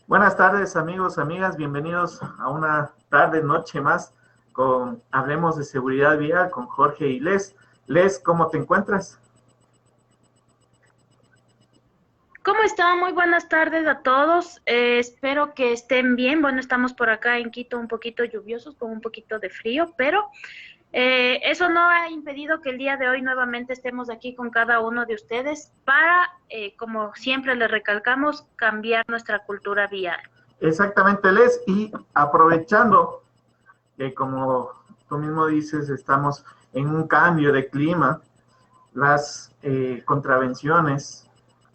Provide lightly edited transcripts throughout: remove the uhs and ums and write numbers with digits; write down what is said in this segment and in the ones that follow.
Buenas tardes, amigos, amigas, bienvenidos a una tarde, noche más con Hablemos de Seguridad Vial con Jorge y Les. Les, ¿cómo te encuentras? ¿Cómo están? Muy buenas tardes a todos. Espero que estén bien. Bueno, estamos por acá en Quito un poquito lluviosos, con un poquito de frío, pero eso no ha impedido que el día de hoy nuevamente estemos aquí con cada uno de ustedes para, como siempre les recalcamos, cambiar nuestra cultura vial. Exactamente, Les, y aprovechando que como tú mismo dices, estamos en un cambio de clima, las contravenciones,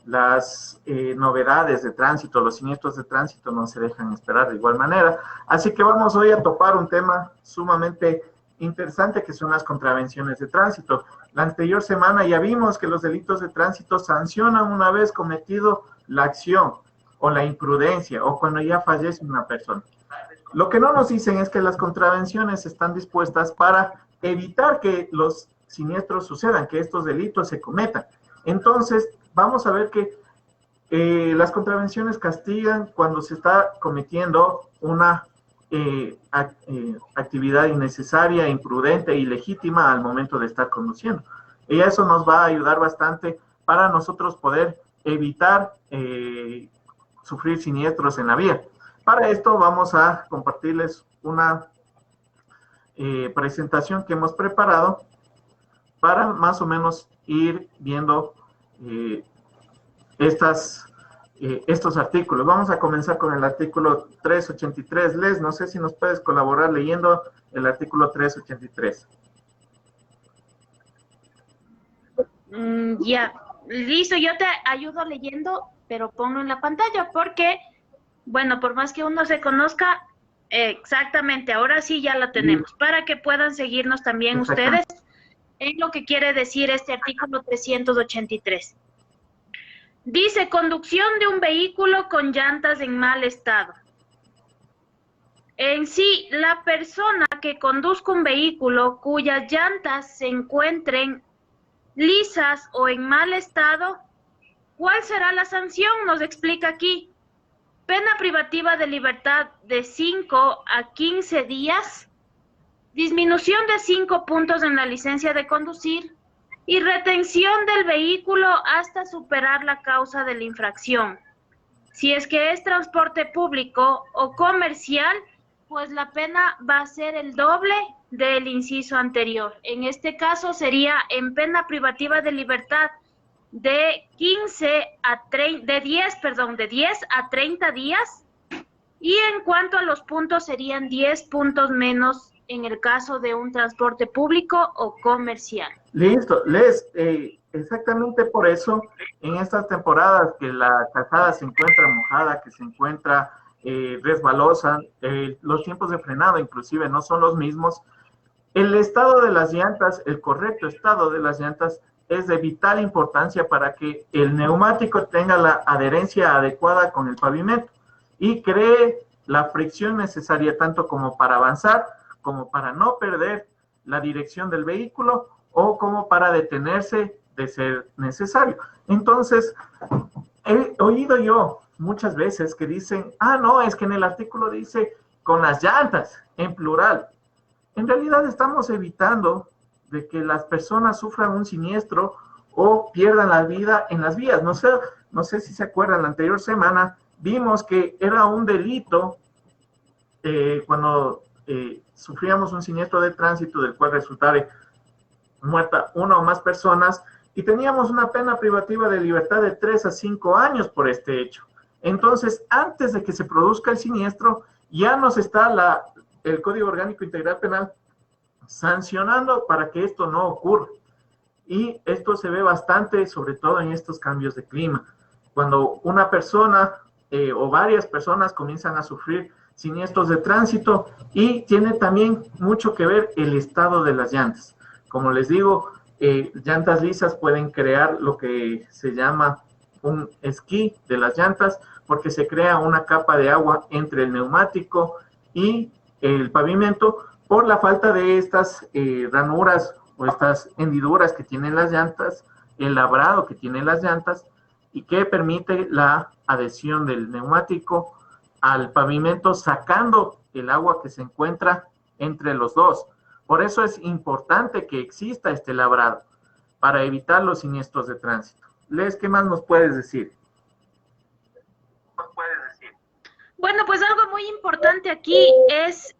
las novedades de tránsito, los siniestros de tránsito no se dejan esperar de igual manera. Así que vamos hoy a topar un tema sumamente interesante que son las contravenciones de tránsito. La anterior semana ya vimos que los delitos de tránsito sancionan una vez cometido la acción o la imprudencia o cuando ya fallece una persona. Lo que no nos dicen es que las contravenciones están dispuestas para evitar que los siniestros sucedan, que estos delitos se cometan. Entonces, vamos a ver que las contravenciones castigan cuando se está cometiendo una actividad innecesaria, imprudente e ilegítima al momento de estar conduciendo. Y eso nos va a ayudar bastante para nosotros poder evitar sufrir siniestros en la vía. Para esto vamos a compartirles una presentación que hemos preparado para más o menos ir viendo eh, estos artículos. Vamos a comenzar con el artículo 383. Les, no sé si nos puedes colaborar leyendo el artículo 383. Ya, listo, yo te ayudo leyendo, pero ponlo en la pantalla porque, bueno, por más que uno se conozca, exactamente, ahora sí ya la tenemos, para que puedan seguirnos también ustedes Exactamente. en lo que quiere decir este artículo 383. Dice, conducción de un vehículo con llantas en mal estado. En sí, la persona que conduzca un vehículo cuyas llantas se encuentren lisas o en mal estado, ¿cuál será la sanción? Nos explica aquí. Pena privativa de libertad de 5 a 15 días, disminución de 5 puntos en la licencia de conducir y retención del vehículo hasta superar la causa de la infracción. Si es que es transporte público o comercial, pues la pena va a ser el doble del inciso anterior. En este caso sería en pena privativa de libertad de 10 a 30 días, y en cuanto a los puntos serían 10 puntos menos en el caso de un transporte público o comercial. Listo, Les, exactamente por eso en estas temporadas que la calzada se encuentra mojada, que se encuentra resbalosa, los tiempos de frenado inclusive no son los mismos. El estado de las llantas, el correcto estado de las llantas es de vital importancia para que el neumático tenga la adherencia adecuada con el pavimento y cree la fricción necesaria tanto como para avanzar, como para no perder la dirección del vehículo o como para detenerse de ser necesario. Entonces, he oído yo muchas veces que dicen, no, es que en el artículo dice con las llantas, en plural. En realidad estamos evitando de que las personas sufran un siniestro o pierdan la vida en las vías. No sé si se acuerdan, la anterior semana vimos que era un delito cuando sufríamos un siniestro de tránsito del cual resultara muerta una o más personas y teníamos una pena privativa de libertad de 3 a 5 años por este hecho. Entonces, antes de que se produzca el siniestro, ya nos está el Código Orgánico Integral Penal sancionando para que esto no ocurra. Y esto se ve bastante, sobre todo en estos cambios de clima. Cuando una persona o varias personas comienzan a sufrir siniestros de tránsito, y tiene también mucho que ver el estado de las llantas. Como les digo, llantas lisas pueden crear lo que se llama un esquí de las llantas, porque se crea una capa de agua entre el neumático y el pavimento por la falta de estas ranuras o estas hendiduras que tienen las llantas, el labrado que tienen las llantas y que permite la adhesión del neumático al pavimento sacando el agua que se encuentra entre los dos. Por eso es importante que exista este labrado para evitar los siniestros de tránsito. Les, ¿qué más nos puedes decir? Bueno, pues algo muy importante aquí es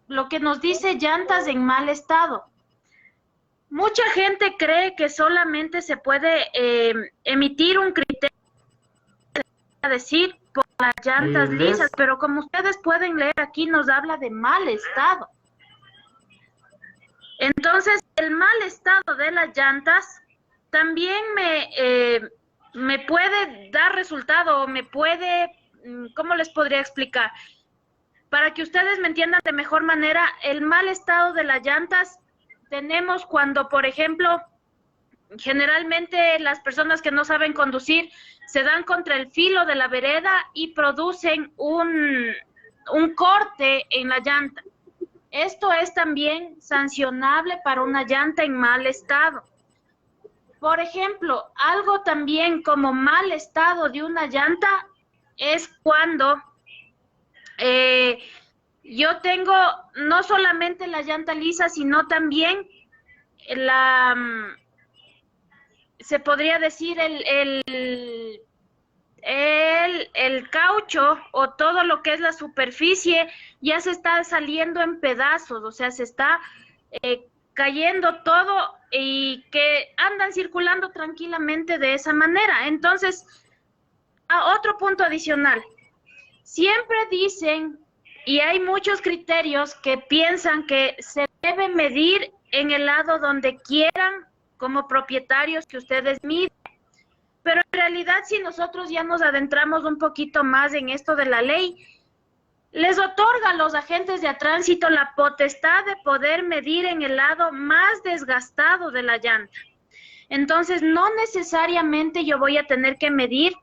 lo que nos dice llantas en mal estado. Mucha gente cree que solamente se puede emitir un criterio, a decir, por las llantas lisas, pero como ustedes pueden leer aquí, nos habla de mal estado. Entonces, el mal estado de las llantas también me puede dar resultado, o me puede, ¿cómo les podría explicar? Para que ustedes me entiendan de mejor manera, el mal estado de las llantas tenemos cuando, por ejemplo, generalmente las personas que no saben conducir se dan contra el filo de la vereda y producen un corte en la llanta. Esto es también sancionable para una llanta en mal estado. Por ejemplo, algo también como mal estado de una llanta es cuando yo tengo no solamente la llanta lisa, sino también se podría decir el caucho o todo lo que es la superficie ya se está saliendo en pedazos, o sea, se está cayendo todo y que andan circulando tranquilamente de esa manera. Entonces, otro punto adicional, siempre dicen, y hay muchos criterios que piensan que se debe medir en el lado donde quieran como propietarios que ustedes miden. Pero en realidad, si nosotros ya nos adentramos un poquito más en esto de la ley, les otorga a los agentes de tránsito la potestad de poder medir en el lado más desgastado de la llanta. Entonces, no necesariamente yo voy a tener que medir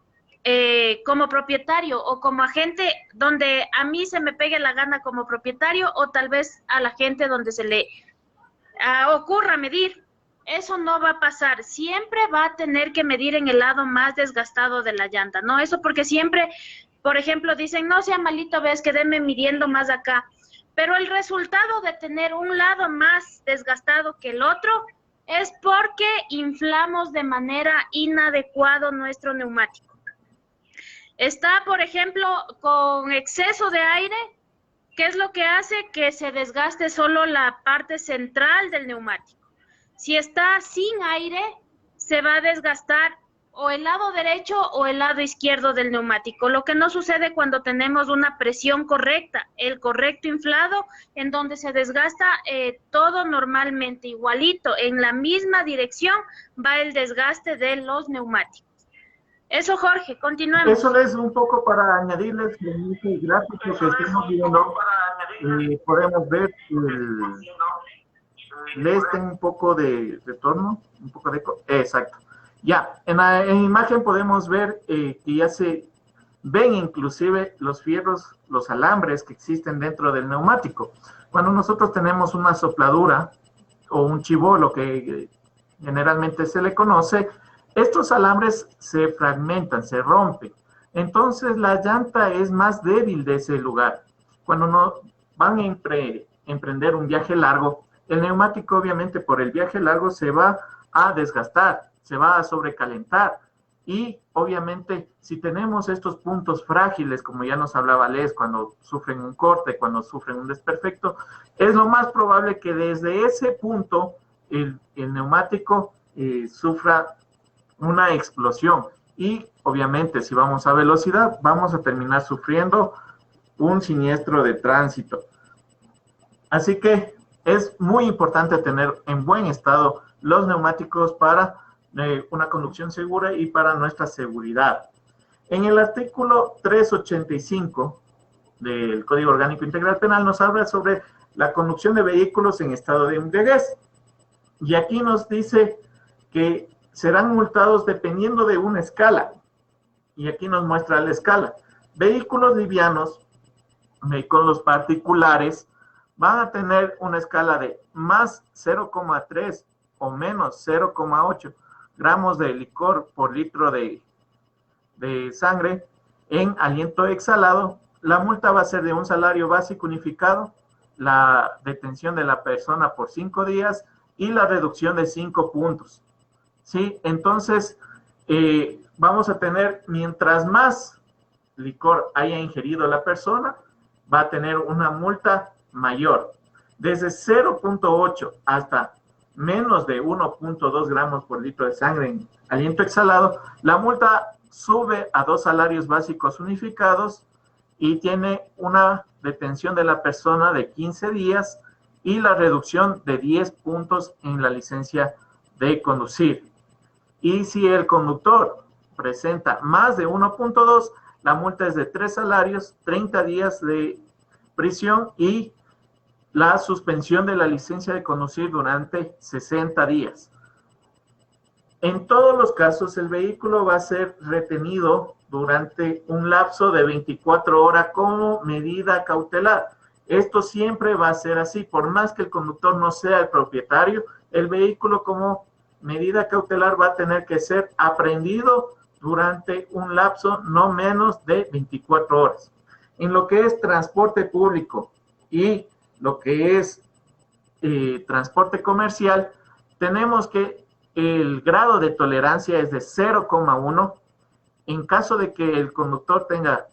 como propietario o como agente donde a mí se me pegue la gana como propietario o tal vez a la gente donde se le ocurra medir. Eso no va a pasar, siempre va a tener que medir en el lado más desgastado de la llanta, ¿no? Eso porque siempre, por ejemplo, dicen, no sea malito, ves, quédeme midiendo más acá. Pero el resultado de tener un lado más desgastado que el otro es porque inflamos de manera inadecuada nuestro neumático. Está, por ejemplo, con exceso de aire, ¿qué es lo que hace? Que se desgaste solo la parte central del neumático. Si está sin aire, se va a desgastar o el lado derecho o el lado izquierdo del neumático, lo que no sucede cuando tenemos una presión correcta, el correcto inflado, en donde se desgasta todo normalmente igualito, en la misma dirección va el desgaste de los neumáticos. Eso, Jorge, continuemos. Eso es un poco para añadirles en este gráfico que estamos viendo, podemos ver un poco de retorno, un poco de eco, exacto. Ya, en la imagen podemos ver que ya se ven inclusive los fierros, los alambres que existen dentro del neumático. Cuando nosotros tenemos una sopladura o un chivolo que generalmente se le conoce, estos alambres se fragmentan, se rompen. Entonces la llanta es más débil de ese lugar. Cuando no van a emprender un viaje largo, el neumático obviamente por el viaje largo se va a desgastar, se va a sobrecalentar. Y obviamente si tenemos estos puntos frágiles, como ya nos hablaba Les, cuando sufren un corte, cuando sufren un desperfecto, es lo más probable que desde ese punto el neumático sufra una explosión. Y obviamente si vamos a velocidad, vamos a terminar sufriendo un siniestro de tránsito. Así que es muy importante tener en buen estado los neumáticos para una conducción segura y para nuestra seguridad. En el artículo 385 del Código Orgánico Integral Penal nos habla sobre la conducción de vehículos en estado de embriaguez. Y aquí nos dice que serán multados dependiendo de una escala. Y aquí nos muestra la escala. Vehículos livianos, vehículos particulares, van a tener una escala de más 0,3 o menos 0,8 gramos de licor por litro de sangre en aliento exhalado la multa va a ser de un salario básico unificado, la detención de la persona por 5 días y la reducción de 5 puntos. ¿Sí? Entonces, vamos a tener, mientras más licor haya ingerido la persona, va a tener una multa mayor. Desde 0.8 hasta menos de 1.2 gramos por litro de sangre en aliento exhalado, la multa sube a 2 salarios básicos unificados y tiene una detención de la persona de 15 días y la reducción de 10 puntos en la licencia de conducir. Y si el conductor presenta más de 1.2, la multa es de 3 salarios, 30 días de prisión y la suspensión de la licencia de conducir durante 60 días. En todos los casos, el vehículo va a ser retenido durante un lapso de 24 horas como medida cautelar. Esto siempre va a ser así, por más que el conductor no sea el propietario, el vehículo como medida cautelar va a tener que ser aprehendido durante un lapso no menos de 24 horas. En lo que es transporte público y lo que es transporte comercial, tenemos que el grado de tolerancia es de 0,1. En caso de que el conductor tenga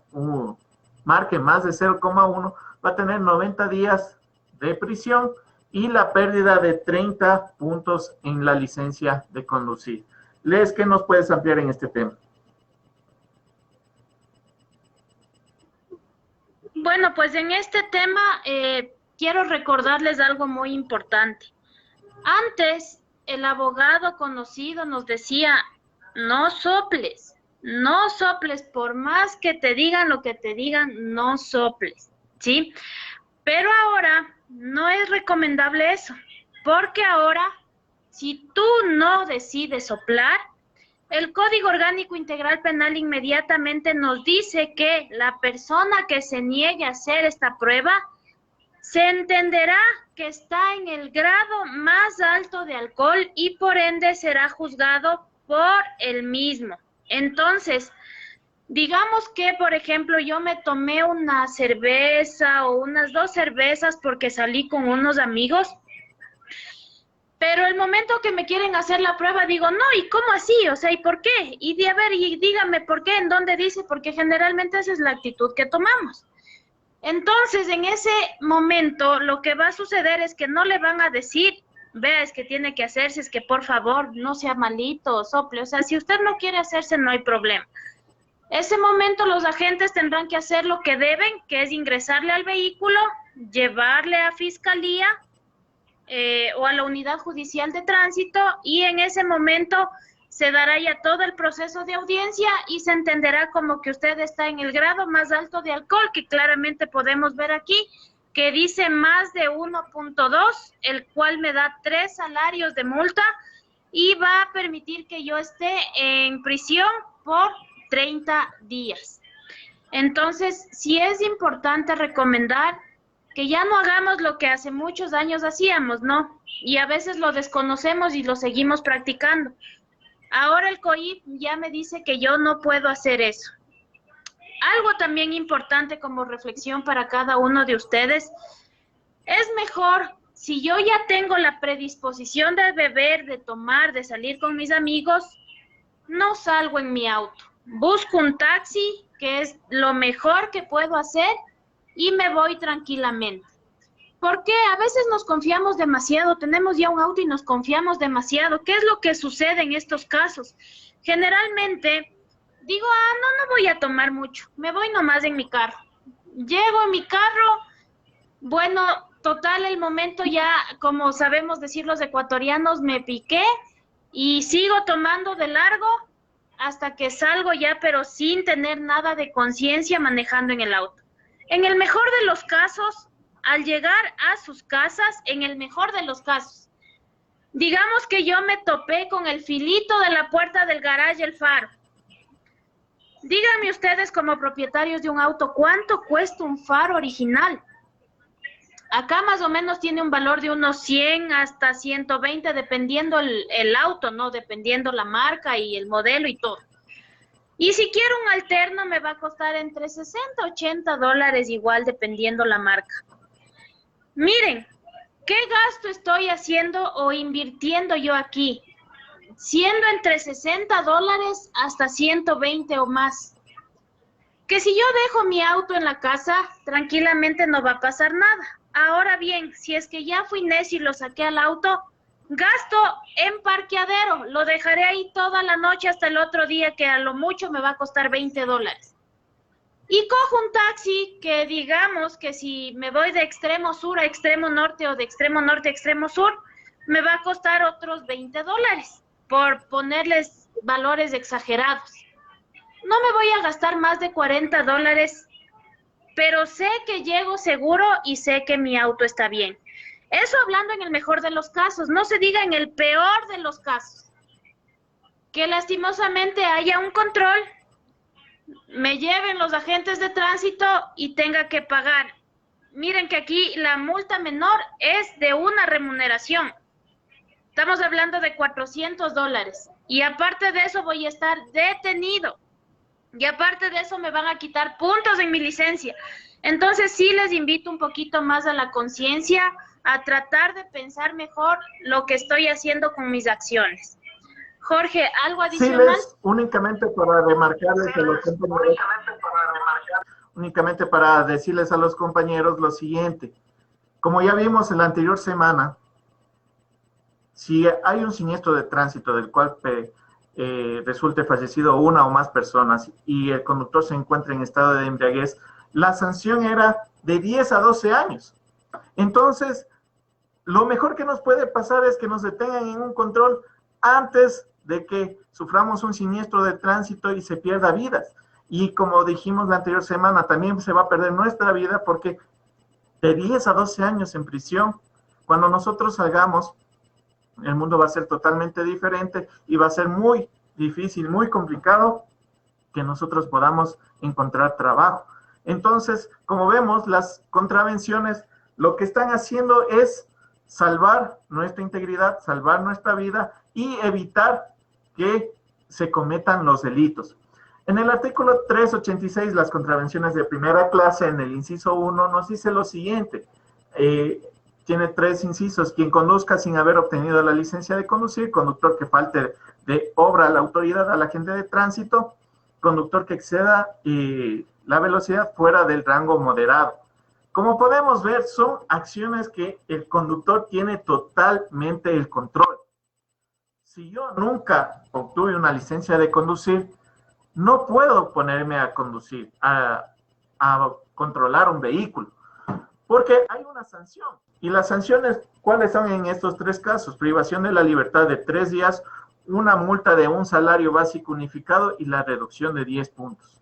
marque más de 0,1, va a tener 90 días de prisión y la pérdida de 30 puntos en la licencia de conducir. Les, ¿qué nos puedes ampliar en este tema? Bueno, pues en este tema quiero recordarles algo muy importante. Antes, el abogado conocido nos decía, no soples, por más que te digan lo que te digan, no soples, ¿sí? Pero ahora no es recomendable eso, porque ahora, si tú no decides soplar, el Código Orgánico Integral Penal inmediatamente nos dice que la persona que se niegue a hacer esta prueba se entenderá que está en el grado más alto de alcohol y por ende será juzgado por el mismo. Entonces, digamos que, por ejemplo, yo me tomé una cerveza o unas 2 cervezas porque salí con unos amigos, pero el momento que me quieren hacer la prueba digo, no, ¿y cómo así? O sea, ¿y por qué? Y a ver, y dígame por qué, ¿en dónde dice? Porque generalmente esa es la actitud que tomamos. Entonces, en ese momento, lo que va a suceder es que no le van a decir, vea, es que tiene que hacerse, es que por favor, no sea malito, sople. O sea, si usted no quiere hacerse, no hay problema. Ese momento los agentes tendrán que hacer lo que deben, que es ingresarle al vehículo, llevarle a fiscalía o a la unidad judicial de tránsito y en ese momento se dará ya todo el proceso de audiencia y se entenderá como que usted está en el grado más alto de alcohol, que claramente podemos ver aquí, que dice más de 1.2, el cual me da 3 salarios de multa y va a permitir que yo esté en prisión por 30 días. Entonces, sí es importante recomendar que ya no hagamos lo que hace muchos años hacíamos, ¿no? Y a veces lo desconocemos y lo seguimos practicando. Ahora el COIP ya me dice que yo no puedo hacer eso. Algo también importante como reflexión para cada uno de ustedes, es mejor, si yo ya tengo la predisposición de beber, de tomar, de salir con mis amigos, no salgo en mi auto. Busco un taxi, que es lo mejor que puedo hacer, y me voy tranquilamente. Porque a veces nos confiamos demasiado, tenemos ya un auto y nos confiamos demasiado. ¿Qué es lo que sucede en estos casos? Generalmente digo, no voy a tomar mucho, me voy nomás en mi carro. Llego en mi carro, bueno, total, el momento ya, como sabemos decir los ecuatorianos, me piqué y sigo tomando de largo hasta que salgo ya, pero sin tener nada de conciencia manejando en el auto. En el mejor de los casos, al llegar a sus casas, en el mejor de los casos, digamos que yo me topé con el filito de la puerta del garaje, el faro. Díganme ustedes como propietarios de un auto, ¿cuánto cuesta un faro original? Acá más o menos tiene un valor de unos 100 hasta 120, dependiendo el auto, ¿no? Dependiendo la marca y el modelo y todo. Y si quiero un alterno me va a costar entre 60 y 80 dólares igual dependiendo la marca. Miren, ¿qué gasto estoy haciendo o invirtiendo yo aquí? Siendo entre 60 dólares hasta 120 o más. Que si yo dejo mi auto en la casa, tranquilamente no va a pasar nada. Ahora bien, si es que ya fui necio y lo saqué al auto, gasto en parqueadero. Lo dejaré ahí toda la noche hasta el otro día, que a lo mucho me va a costar 20 dólares. Y cojo un taxi que digamos que si me voy de extremo sur a extremo norte o de extremo norte a extremo sur, me va a costar otros 20 dólares, por ponerles valores exagerados. No me voy a gastar más de 40 dólares, pero sé que llego seguro y sé que mi auto está bien. Eso hablando en el mejor de los casos, no se diga en el peor de los casos. Que lastimosamente haya un control, me lleven los agentes de tránsito y tenga que pagar. Miren que aquí la multa menor es de una remuneración. Estamos hablando de 400 dólares. Y aparte de eso voy a estar detenido. Y aparte de eso me van a quitar puntos en mi licencia. Entonces sí les invito un poquito más a la conciencia, a tratar de pensar mejor lo que estoy haciendo con mis acciones. Jorge, ¿algo Sí, adicional? les, únicamente para remarcarles a los compañeros, únicamente para decirles a los compañeros lo siguiente. Como ya vimos en la anterior semana, si hay un siniestro de tránsito del cual resulte fallecido una o más personas y el conductor se encuentra en estado de embriaguez, la sanción era de 10 a 12 años. Entonces, lo mejor que nos puede pasar es que nos detengan en un control antes de que suframos un siniestro de tránsito y se pierda vidas. Y como dijimos la anterior semana, también se va a perder nuestra vida porque de 10 a 12 años en prisión, cuando nosotros salgamos, el mundo va a ser totalmente diferente y va a ser muy difícil, muy complicado que nosotros podamos encontrar trabajo. Entonces, como vemos, las contravenciones lo que están haciendo es salvar nuestra integridad, salvar nuestra vida y evitar que se cometan los delitos. En el artículo 386, las contravenciones de primera clase, en el inciso 1, nos dice lo siguiente. Tiene 3 incisos. Quien conduzca sin haber obtenido la licencia de conducir, conductor que falte de obra a la autoridad, al agente de tránsito, conductor que exceda la velocidad fuera del rango moderado. Como podemos ver, son acciones que el conductor tiene totalmente el control. Si yo nunca obtuve una licencia de conducir, no puedo ponerme a conducir, a controlar un vehículo, porque hay una sanción. Y las sanciones, ¿cuáles son en estos 3 casos? Privación de la libertad de 3 días, una multa de un salario básico unificado y la reducción de 10 puntos.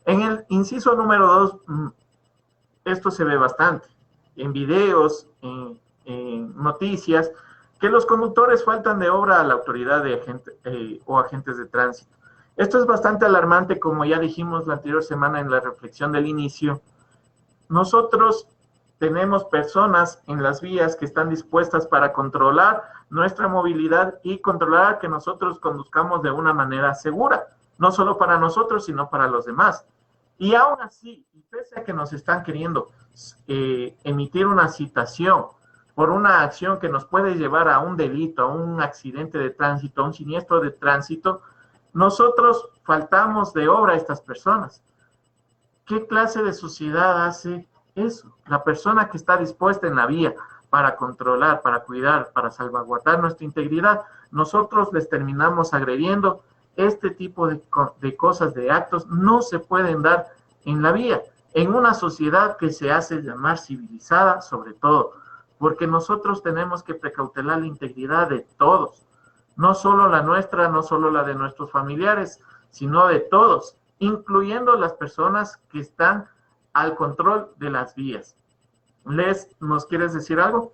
En el inciso número 2, esto se ve bastante, en videos, en noticias, que los conductores faltan de obra a la autoridad de o agentes de tránsito. Esto es bastante alarmante, como ya dijimos la anterior semana en la reflexión del inicio. Nosotros tenemos personas en las vías que están dispuestas para controlar nuestra movilidad y controlar que nosotros conduzcamos de una manera segura, no solo para nosotros, sino para los demás. Y aún así, y pese a que nos están queriendo emitir una citación por una acción que nos puede llevar a un delito, a un accidente de tránsito, a un siniestro de tránsito, nosotros faltamos de obra a estas personas. ¿Qué clase de sociedad hace eso? La persona que está dispuesta en la vía para controlar, para cuidar, para salvaguardar nuestra integridad, nosotros les terminamos agrediendo. Este tipo de cosas, de actos, no se pueden dar en la vía, en una sociedad que se hace llamar civilizada, sobre todo, porque nosotros tenemos que precautelar la integridad de todos, no solo la nuestra, no solo la de nuestros familiares, sino de todos, incluyendo las personas que están al control de las vías. Les, ¿nos quieres decir algo?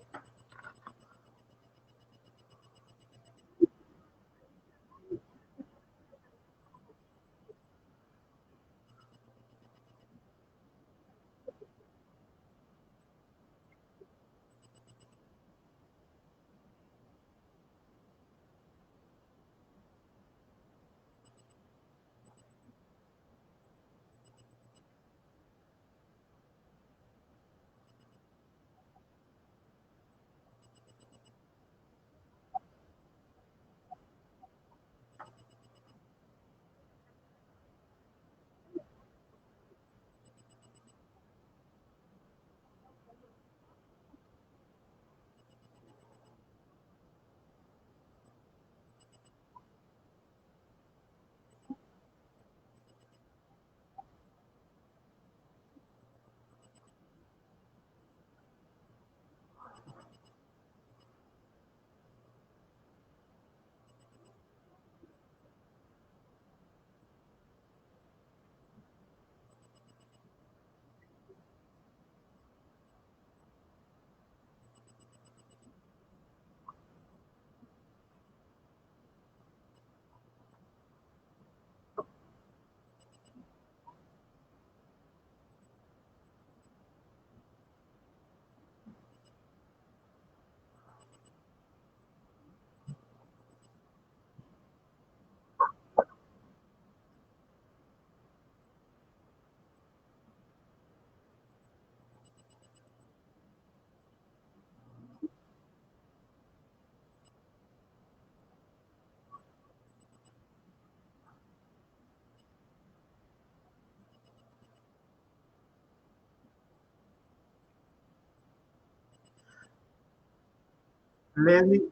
Leslie,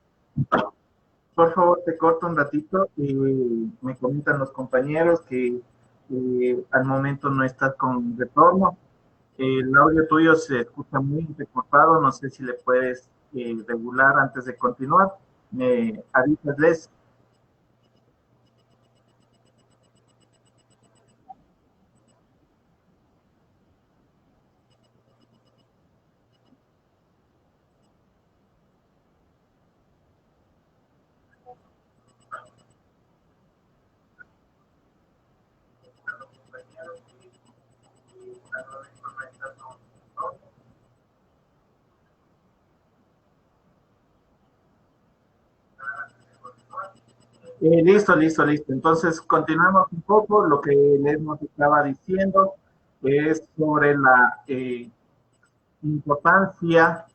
por favor, te corto un ratito. Me comentan los compañeros que al momento no estás con retorno. El audio tuyo se escucha muy entrecortado. No sé si le puedes regular antes de continuar. Me avisas, Les. Listo, listo, listo. Entonces, continuamos un poco. Lo que Les nos estaba diciendo es sobre la importancia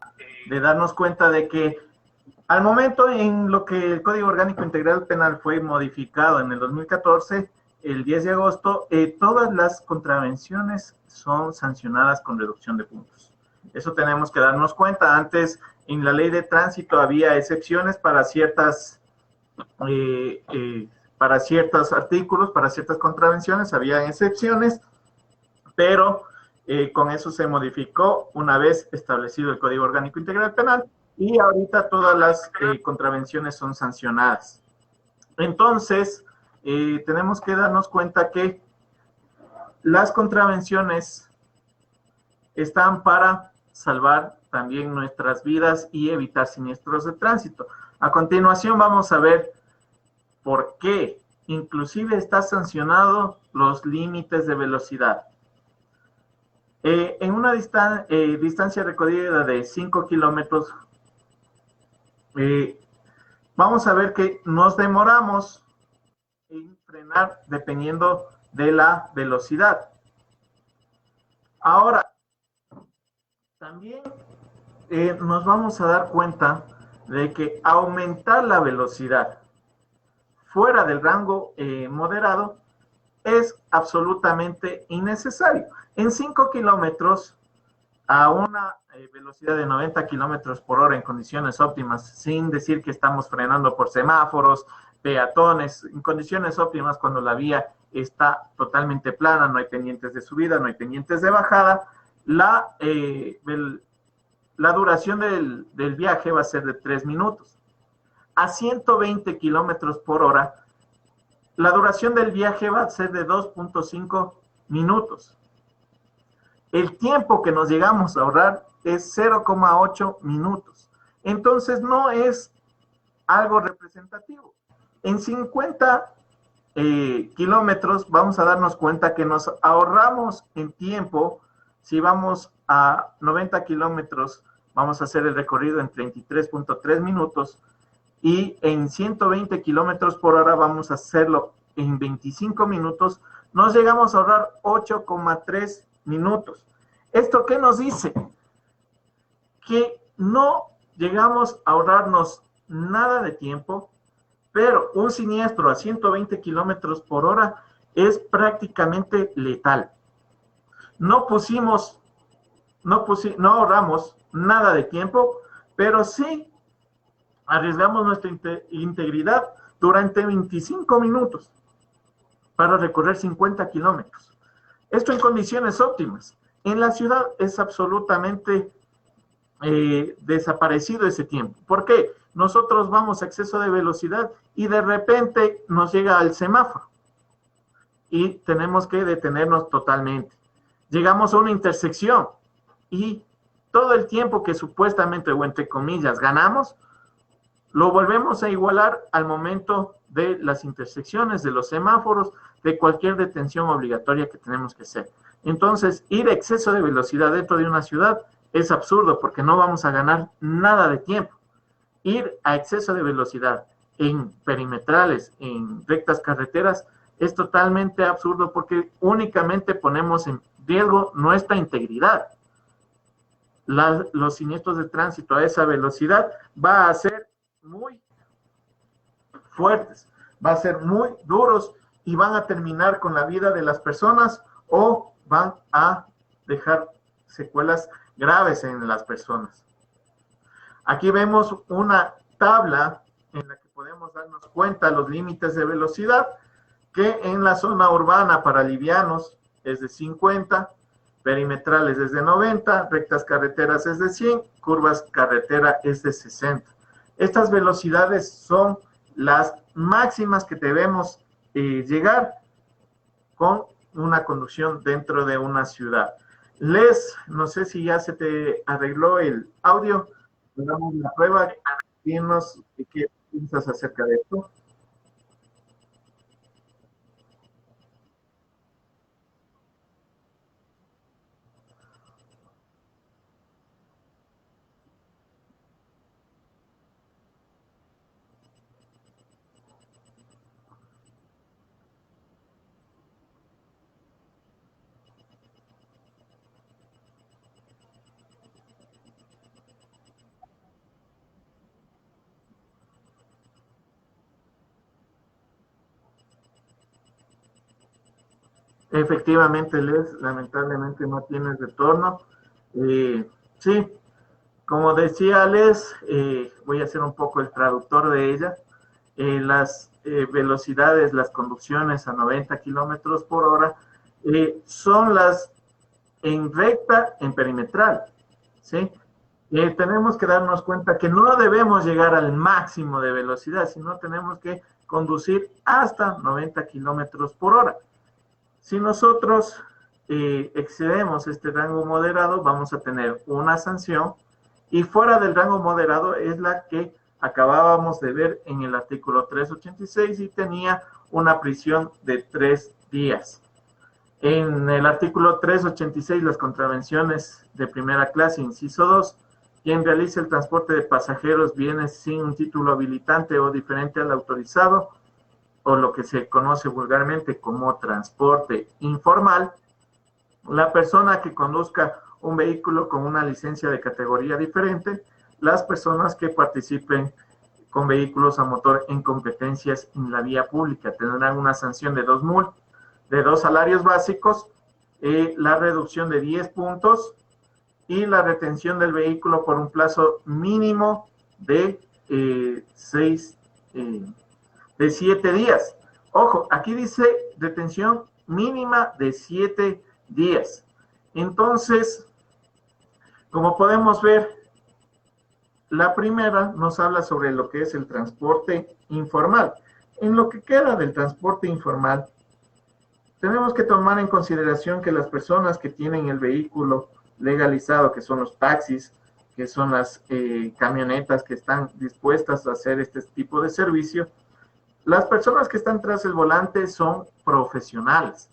de darnos cuenta de que al momento en lo que el Código Orgánico Integral Penal fue modificado en el 2014, el 10 de agosto, todas las contravenciones son sancionadas con reducción de puntos. Eso tenemos que darnos cuenta. Antes, en la ley de tránsito había excepciones para ciertos artículos, para ciertas contravenciones, había excepciones, pero con eso se modificó una vez establecido el Código Orgánico Integral Penal y ahorita todas las contravenciones son sancionadas. Entonces, tenemos que darnos cuenta que las contravenciones están para salvar también nuestras vidas y evitar siniestros de tránsito. A continuación vamos a ver por qué inclusive está sancionado los límites de velocidad. En una distancia recorrida de 5 kilómetros, vamos a ver que nos demoramos en frenar dependiendo de la velocidad. Ahora, también nos vamos a dar cuenta de que aumentar la velocidad fuera del rango moderado es absolutamente innecesario. En 5 kilómetros a una velocidad de 90 kilómetros por hora en condiciones óptimas, sin decir que estamos frenando por semáforos, peatones, en condiciones óptimas cuando la vía está totalmente plana, no hay pendientes de subida, no hay pendientes de bajada, la duración del viaje va a ser de 3 minutos. A 120 kilómetros por hora, la duración del viaje va a ser de 2.5 minutos. El tiempo que nos llegamos a ahorrar es 0,8 minutos. Entonces no es algo representativo. En 50 kilómetros vamos a darnos cuenta que nos ahorramos en tiempo. Si vamos a 90 kilómetros, vamos a hacer el recorrido en 33.3 minutos. Y en 120 kilómetros por hora vamos a hacerlo en 25 minutos, nos llegamos a ahorrar 8,3 minutos. ¿Esto qué nos dice? Que no llegamos a ahorrarnos nada de tiempo, pero un siniestro a 120 kilómetros por hora es prácticamente letal. No ahorramos nada de tiempo, pero sí arriesgamos nuestra integridad durante 25 minutos para recorrer 50 kilómetros. Esto en condiciones óptimas. En la ciudad es absolutamente desaparecido ese tiempo. ¿Por qué? Nosotros vamos a exceso de velocidad y de repente nos llega al semáforo y tenemos que detenernos totalmente. Llegamos a una intersección y todo el tiempo que supuestamente, o entre comillas, ganamos, lo volvemos a igualar al momento de las intersecciones, de los semáforos, de cualquier detención obligatoria que tenemos que hacer. Entonces, ir a exceso de velocidad dentro de una ciudad es absurdo porque no vamos a ganar nada de tiempo. Ir a exceso de velocidad en perimetrales, en rectas carreteras, es totalmente absurdo porque únicamente ponemos en riesgo nuestra integridad. Los siniestros de tránsito a esa velocidad va a ser muy fuertes, va a ser muy duros y van a terminar con la vida de las personas o van a dejar secuelas graves en las personas. Aquí vemos una tabla en la que podemos darnos cuenta los límites de velocidad, que en la zona urbana para livianos es de 50, perimetrales es de 90, rectas carreteras es de 100, curvas carretera es de 60. Estas velocidades son las máximas que debemos llegar con una conducción dentro de una ciudad. No sé si ya se te arregló el audio. Hagamos la prueba. Dinos qué piensas acerca de esto. Efectivamente, lamentablemente no tienes retorno. Sí, como decía Les, voy a ser un poco el traductor de ella. Las velocidades, las conducciones a 90 kilómetros por hora son las en recta, en perimetral, ¿sí? Tenemos que darnos cuenta que no debemos llegar al máximo de velocidad, sino tenemos que conducir hasta 90 kilómetros por hora. Si nosotros excedemos este rango moderado, vamos a tener una sanción, y fuera del rango moderado es la que acabábamos de ver en el artículo 386 y tenía una prisión de 3 días. En el artículo 386, las contravenciones de primera clase, inciso 2, quien realice el transporte de pasajeros, bienes sin un título habilitante o diferente al autorizado, o lo que se conoce vulgarmente como transporte informal, la persona que conduzca un vehículo con una licencia de categoría diferente, las personas que participen con vehículos a motor en competencias en la vía pública tendrán una sanción de 2 salarios básicos, la reducción de 10 puntos y la retención del vehículo por un plazo mínimo de 7 días. Ojo, aquí dice detención mínima de 7 días. Entonces, como podemos ver, la primera nos habla sobre lo que es el transporte informal. En lo que queda del transporte informal, tenemos que tomar en consideración que las personas que tienen el vehículo legalizado, que son los taxis, que son las camionetas que están dispuestas a hacer este tipo de servicio, las personas que están tras el volante son profesionales,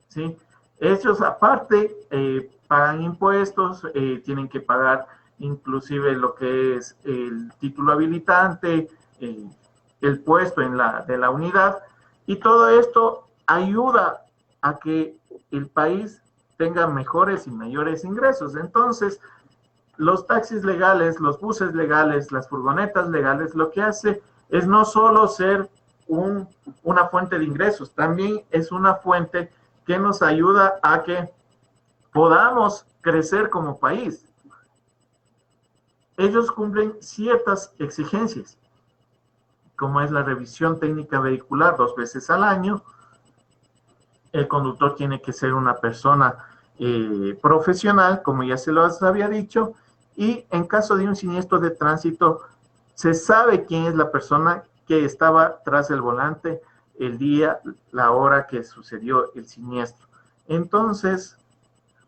¿sí? Ellos aparte pagan impuestos, tienen que pagar inclusive lo que es el título habilitante, el puesto de la unidad, y todo esto ayuda a que el país tenga mejores y mayores ingresos. Entonces, los taxis legales, los buses legales, las furgonetas legales, lo que hace es no solo ser una fuente de ingresos, también es una fuente que nos ayuda a que podamos crecer como país. Ellos cumplen ciertas exigencias, como es la revisión técnica vehicular 2 veces al año. El conductor tiene que ser una persona profesional, como ya se los había dicho, y en caso de un siniestro de tránsito, se sabe quién es la persona que estaba tras el volante el día, la hora que sucedió el siniestro. Entonces,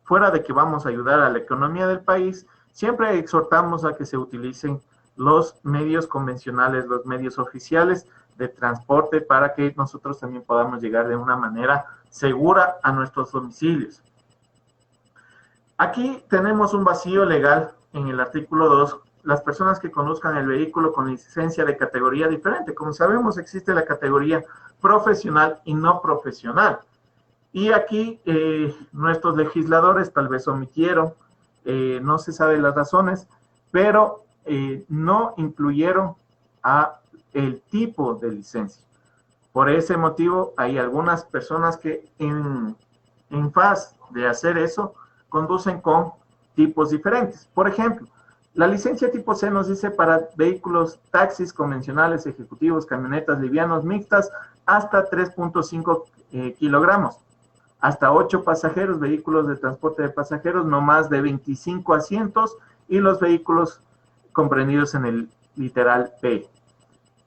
fuera de que vamos a ayudar a la economía del país, siempre exhortamos a que se utilicen los medios convencionales, los medios oficiales de transporte, para que nosotros también podamos llegar de una manera segura a nuestros domicilios. Aquí tenemos un vacío legal en el artículo 2, las personas que conduzcan el vehículo con licencia de categoría diferente. Como sabemos, existe la categoría profesional y no profesional. Y aquí nuestros legisladores tal vez omitieron, no se sabe las razones, pero no incluyeron a el tipo de licencia. Por ese motivo, hay algunas personas que en faz de hacer eso, conducen con tipos diferentes. Por ejemplo, La licencia tipo C nos dice para vehículos, taxis convencionales, ejecutivos, camionetas livianos, mixtas, hasta 3.5 kilogramos. Hasta 8 pasajeros, vehículos de transporte de pasajeros, no más de 25 asientos, y los vehículos comprendidos en el literal P.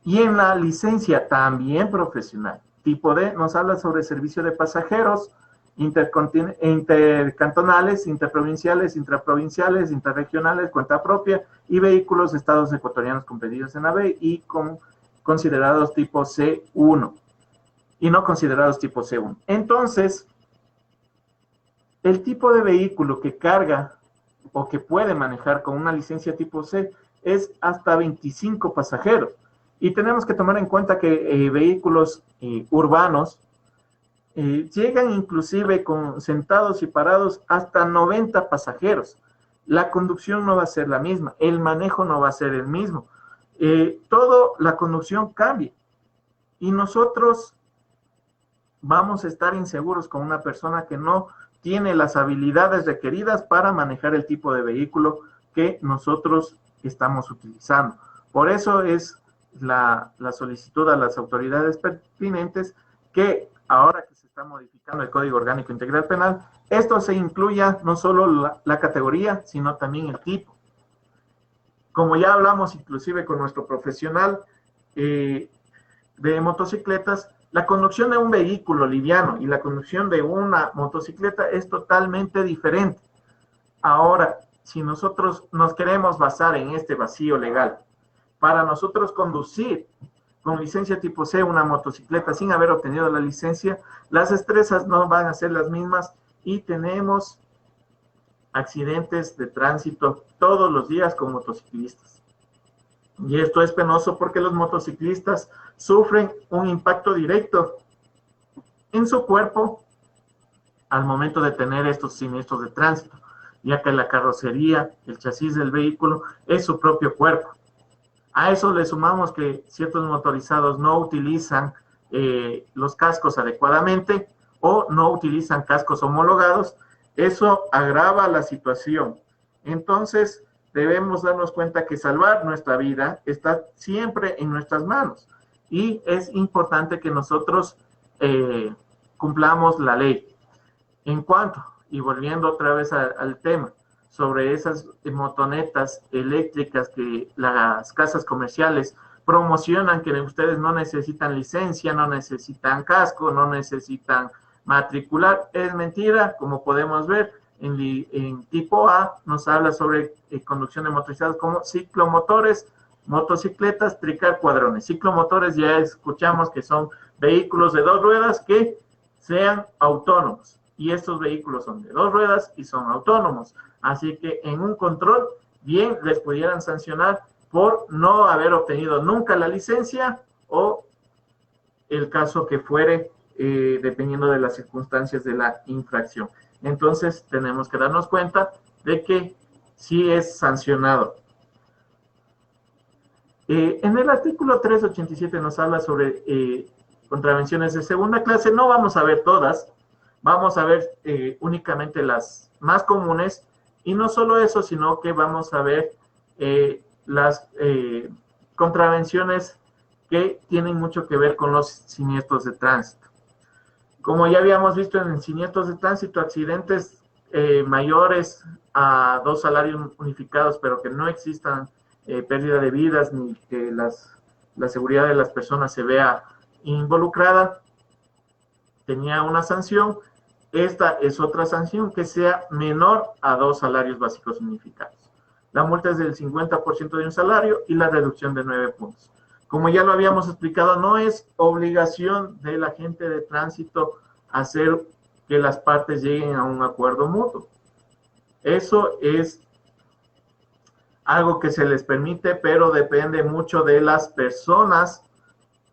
Y en la licencia también profesional, tipo D, nos habla sobre servicio de pasajeros, intercantonales, interprovinciales, intraprovinciales, interregionales, cuenta propia, y vehículos de estados ecuatorianos comprendidos en la B y considerados tipo C1, y no considerados tipo C1. Entonces, el tipo de vehículo que carga o que puede manejar con una licencia tipo C es hasta 25 pasajeros. Y tenemos que tomar en cuenta que vehículos urbanos llegan inclusive con sentados y parados hasta 90 pasajeros. La conducción no va a ser la misma, el manejo no va a ser el mismo. Todo la conducción cambia. Y nosotros vamos a estar inseguros con una persona que no tiene las habilidades requeridas para manejar el tipo de vehículo que nosotros estamos utilizando. Por eso es la solicitud a las autoridades pertinentes que ahora que se está modificando el Código Orgánico Integral Penal, esto se incluya no solo la categoría, sino también el tipo. Como ya hablamos inclusive con nuestro profesional de motocicletas, la conducción de un vehículo liviano y la conducción de una motocicleta es totalmente diferente. Ahora, si nosotros nos queremos basar en este vacío legal, para nosotros conducir con licencia tipo C una motocicleta sin haber obtenido la licencia, las destrezas no van a ser las mismas y tenemos accidentes de tránsito todos los días con motociclistas. Y esto es penoso porque los motociclistas sufren un impacto directo en su cuerpo al momento de tener estos siniestros de tránsito, ya que la carrocería, el chasis del vehículo es su propio cuerpo. A eso le sumamos que ciertos motorizados no utilizan los cascos adecuadamente o no utilizan cascos homologados. Eso agrava la situación. Entonces, debemos darnos cuenta que salvar nuestra vida está siempre en nuestras manos y es importante que nosotros cumplamos la ley. En cuanto, y volviendo otra vez al tema, sobre esas motonetas eléctricas que las casas comerciales promocionan, que ustedes no necesitan licencia, no necesitan casco, no necesitan matricular, es mentira. Como podemos ver, en tipo A nos habla sobre conducción de motorizados como ciclomotores, motocicletas, tricar, cuadrones. Ciclomotores ya escuchamos que son vehículos de 2 ruedas que sean autónomos. Y estos vehículos son de 2 ruedas y son autónomos. Así que en un control, bien les pudieran sancionar por no haber obtenido nunca la licencia o el caso que fuere, dependiendo de las circunstancias de la infracción. Entonces, tenemos que darnos cuenta de que sí es sancionado. En el artículo 387 nos habla sobre contravenciones de segunda clase. No vamos a ver todas, vamos a ver únicamente las más comunes, y no solo eso, sino que vamos a ver las contravenciones que tienen mucho que ver con los siniestros de tránsito. Como ya habíamos visto en siniestros de tránsito, accidentes mayores a 2 salarios unificados, pero que no existan pérdida de vidas ni que la seguridad de las personas se vea involucrada, tenía una sanción. Esta es otra sanción que sea menor a 2 salarios básicos unificados. La multa es del 50% de un salario y la reducción de 9 puntos. Como ya lo habíamos explicado, no es obligación del agente de tránsito hacer que las partes lleguen a un acuerdo mutuo. Eso es algo que se les permite, pero depende mucho de las personas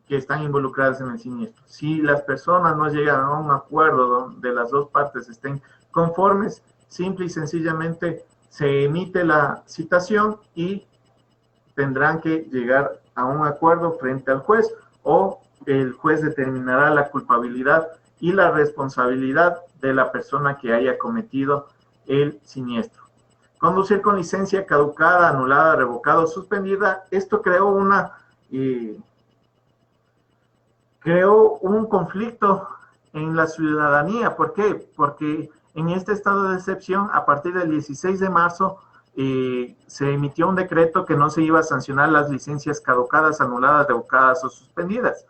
que están involucradas en el siniestro. Si las personas no llegan a un acuerdo donde las 2 partes estén conformes, simple y sencillamente se emite la citación y tendrán que llegar a un acuerdo frente al juez, o el juez determinará la culpabilidad y la responsabilidad de la persona que haya cometido el siniestro. Conducir con licencia caducada, anulada, revocada o suspendida, esto creó un conflicto en la ciudadanía. ¿Por qué? Porque en este estado de excepción, a partir del 16 de marzo, se emitió un decreto que no se iba a sancionar las licencias caducadas, anuladas, revocadas o suspendidas.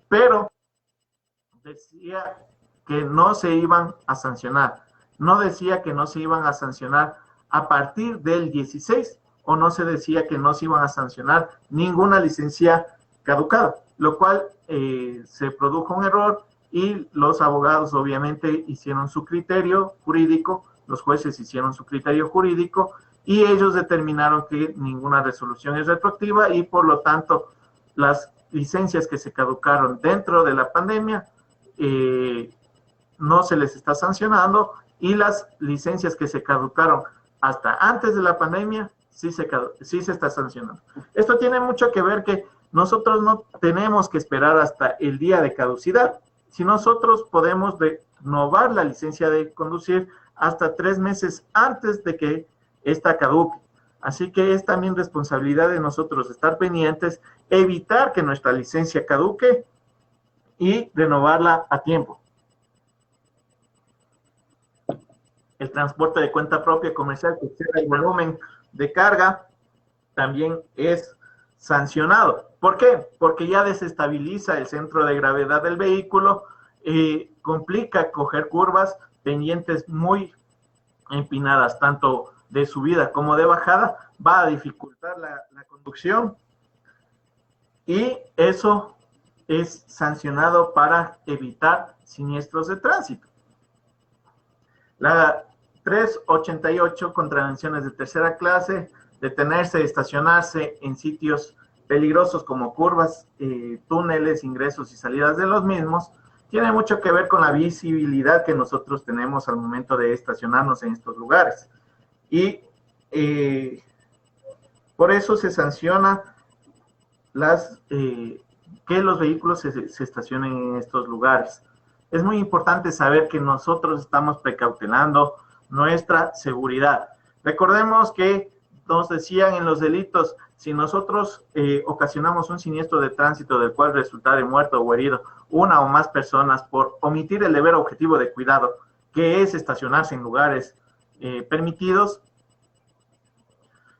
Pero decía que no se iban a sancionar. No decía que no se iban a sancionar a partir del 16, o no se decía que no se iban a sancionar ninguna licencia caducada, lo cual se produjo un error y los abogados obviamente hicieron su criterio jurídico, los jueces hicieron su criterio jurídico y ellos determinaron que ninguna resolución es retroactiva y por lo tanto las licencias que se caducaron dentro de la pandemia no se les está sancionando y las licencias que se caducaron hasta antes de la pandemia sí se está sancionando. Esto tiene mucho que ver que nosotros no tenemos que esperar hasta el día de caducidad. Si nosotros podemos renovar la licencia de conducir hasta 3 meses antes de que esta caduque. Así que es también responsabilidad de nosotros estar pendientes, evitar que nuestra licencia caduque y renovarla a tiempo. El transporte de cuenta propia comercial que exceda el volumen de carga también es sancionado. ¿Por qué? Porque ya desestabiliza el centro de gravedad del vehículo, complica coger curvas, pendientes muy empinadas, tanto de subida como de bajada, va a dificultar la conducción y eso es sancionado para evitar siniestros de tránsito. La 388, contravenciones de tercera clase, detenerse, estacionarse en sitios peligrosos como curvas, túneles, ingresos y salidas de los mismos, tiene mucho que ver con la visibilidad que nosotros tenemos al momento de estacionarnos en estos lugares. Y por eso se sanciona que los vehículos se estacionen en estos lugares. Es muy importante saber que nosotros estamos precautelando nuestra seguridad. Recordemos que nos decían en los delitos, si nosotros ocasionamos un siniestro de tránsito del cual resultare muerto o herido una o más personas por omitir el deber objetivo de cuidado, que es estacionarse en lugares permitidos,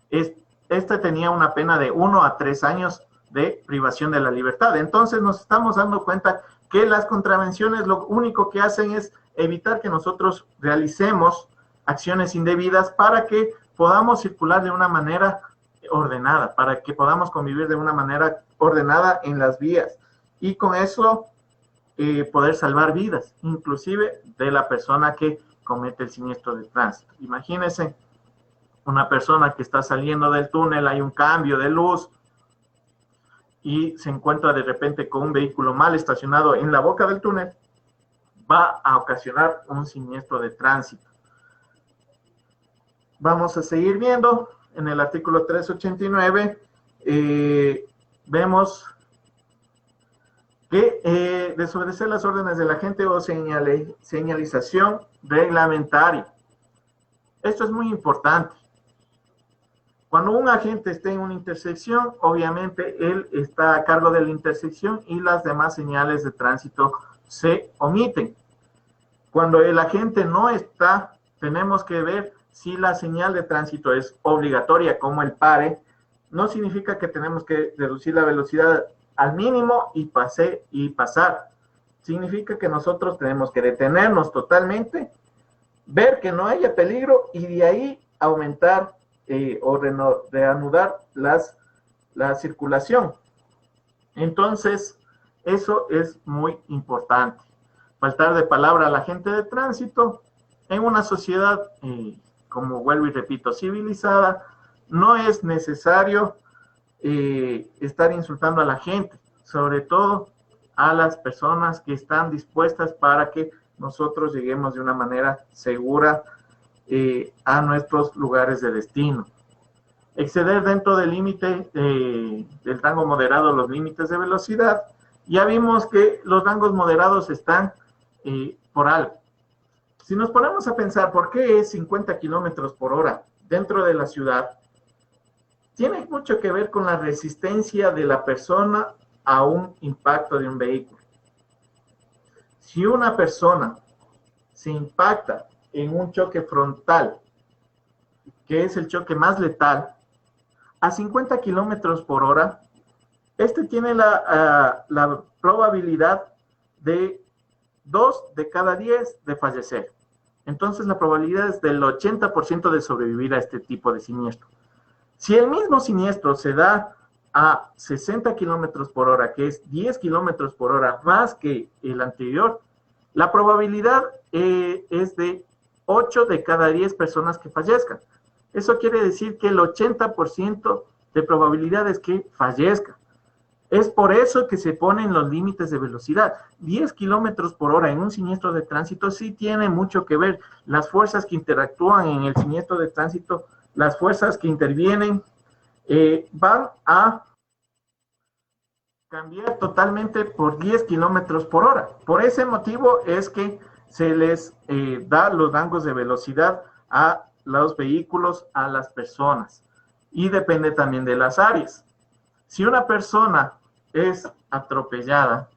este tenía una pena de 1 a 3 años de privación de la libertad. Entonces nos estamos dando cuenta que las contravenciones lo único que hacen es evitar que nosotros realicemos acciones indebidas para que podamos circular de una manera ordenada, para que podamos convivir de una manera ordenada en las vías y con eso poder salvar vidas, inclusive de la persona que comete el siniestro de tránsito. Imagínense una persona que está saliendo del túnel, hay un cambio de luz y se encuentra de repente con un vehículo mal estacionado en la boca del túnel, va a ocasionar un siniestro de tránsito. Vamos a seguir viendo en el artículo 389, vemos que desobedecer las órdenes del agente o señalización reglamentaria. Esto es muy importante. Cuando un agente esté en una intersección, obviamente él está a cargo de la intersección y las demás señales de tránsito se omiten. Cuando el agente no está, tenemos que ver si la señal de tránsito es obligatoria, como el pare. No significa que tenemos que reducir la velocidad al mínimo y pasar. Significa que nosotros tenemos que detenernos totalmente, ver que no haya peligro y de ahí aumentar o reanudar la circulación. Entonces, eso es muy importante. Faltar de palabra al agente de tránsito en una sociedad, como vuelvo y repito, civilizada, no es necesario estar insultando a la gente, sobre todo a las personas que están dispuestas para que nosotros lleguemos de una manera segura a nuestros lugares de destino. Exceder dentro del límite del rango moderado los límites de velocidad. Ya vimos que los rangos moderados están por algo. Si nos ponemos a pensar por qué es 50 kilómetros por hora dentro de la ciudad tiene mucho que ver con la resistencia de la persona a un impacto de un vehículo. Si una persona se impacta en un choque frontal, que es el choque más letal, a 50 kilómetros por hora, este tiene la probabilidad de 2 de cada 10 de fallecer. Entonces la probabilidad es del 80% de sobrevivir a este tipo de siniestro. Si el mismo siniestro se da a 60 kilómetros por hora, que es 10 kilómetros por hora más que el anterior, la probabilidad es de 8 de cada 10 personas que fallezcan. Eso quiere decir que el 80% de probabilidades que fallezcan. Es por eso que se ponen los límites de velocidad. 10 kilómetros por hora en un siniestro de tránsito sí tiene mucho que ver. Las fuerzas que interactúan en el siniestro de tránsito, las fuerzas que intervienen, van a cambiar totalmente por 10 kilómetros por hora. Por ese motivo es que se les da los rangos de velocidad a los vehículos, a las personas. Y depende también de las áreas. Si una persona es atropellada,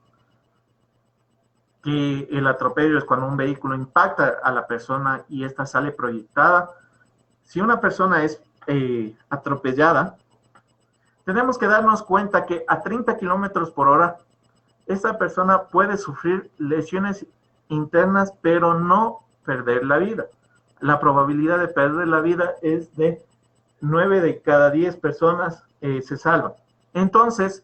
que el atropello es cuando un vehículo impacta a la persona y ésta sale proyectada. Si una persona es atropellada, tenemos que darnos cuenta que a 30 kilómetros por hora, esa persona puede sufrir lesiones internas, pero no perder la vida. La probabilidad de perder la vida es de 9 de cada 10 personas se salvan. Entonces,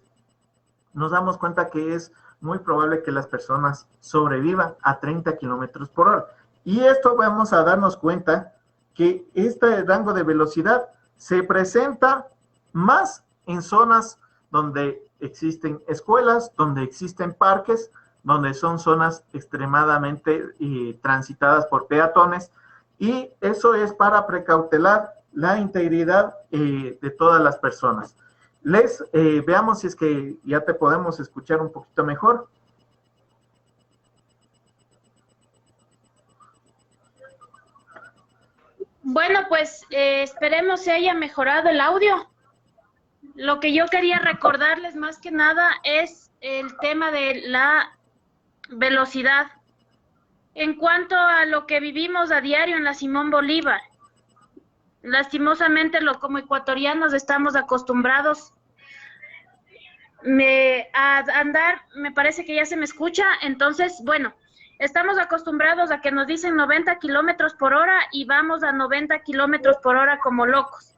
nos damos cuenta que es muy probable que las personas sobrevivan a 30 kilómetros por hora. Y esto vamos a darnos cuenta que este rango de velocidad se presenta más en zonas donde existen escuelas, donde existen parques, donde son zonas extremadamente transitadas por peatones, y eso es para precautelar la integridad de todas las personas. Veamos si es que ya te podemos escuchar un poquito mejor. Bueno, pues esperemos se haya mejorado el audio. Lo que yo quería recordarles más que nada es el tema de la velocidad. En cuanto a lo que vivimos a diario en la Simón Bolívar, lastimosamente como ecuatorianos estamos acostumbrados a andar, me parece que ya se me escucha, entonces, bueno, estamos acostumbrados a que nos dicen 90 kilómetros por hora y vamos a 90 kilómetros por hora como locos.